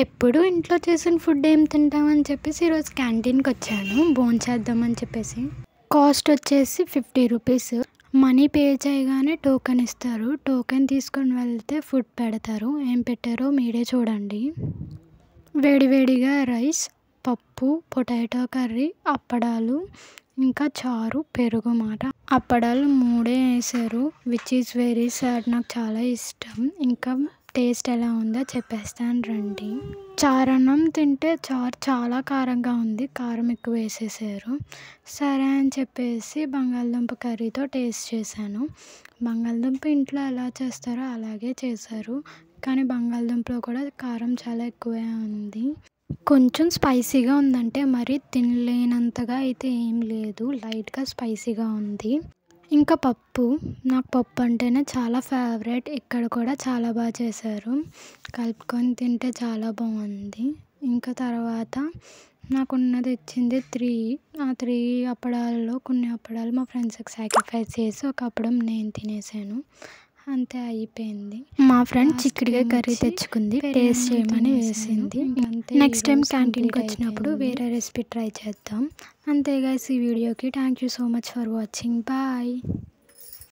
ఎప్పుడు ఇంట్లో చేసిన ఫుడ్ ఏం తింటామని చెప్పేసి ఈరోజు క్యాంటీన్కి వచ్చాను భోంచేద్దామని చెప్పేసి. కాస్ట్ వచ్చేసి 50 రూపీస్. మనీ పే చేయగానే టోకెన్ ఇస్తారు. టోకెన్ తీసుకొని వెళ్తే ఫుడ్ పెడతారు. ఏం పెట్టారో మీరే చూడండి. వేడివేడిగా రైస్, పప్పు, పొటాటో కర్రీ, అప్పడాలు, ఇంకా చారు, పెరుగు మాట. అప్పడాలు 3 వేసారు, విచ్ ఈజ్ వెరీ సాడ్. నాకు చాలా ఇష్టం. ఇంకా టేస్ట్ ఎలా ఉందో చెప్పేస్తాను రండి. చారన్నం తింటే చారు చాలా కారంగా ఉంది. కారం ఎక్కువ వేసేసారు. సరే అని చెప్పేసి బంగాళదుంప కర్రీతో టేస్ట్ చేశాను. బంగాళదుంప ఇంట్లో ఎలా చేస్తారో అలాగే చేశారు. కానీ బంగాళదుంపలో కూడా కారం చాలా ఎక్కువే ఉంది. కొంచెం స్పైసీగా ఉందంటే మరి తినలేనంతగా అయితే ఏం లేదు. లైట్గా స్పైసీగా ఉంది. ఇంకా పప్పు, నాకు పప్పు అంటేనే చాలా ఫేవరెట్. ఇక్కడ కూడా చాలా బాగా చేశారు. కలుపుకొని తింటే చాలా బాగుంది. ఇంకా తర్వాత నాకున్నది ఇచ్చింది 3. ఆ 3 అప్పడాలలో కొన్ని అప్పడాలు మా ఫ్రెండ్స్కి సాక్రిఫైస్ చేసి ఒక అప్పడం నేను తినేసాను. అంతే అయిపోయింది. మా ఫ్రెండ్ చిక్కుడుకాయ కర్రీ తెచ్చుకుంది, టేస్ట్ చేయమని వేసింది. నెక్స్ట్ టైం క్యాంటీన్కి వచ్చినప్పుడు వేరే రెసిపీ ట్రై చేద్దాం. అంతే గైస్, ఈ వీడియోకి thank you so much for watching. Bye.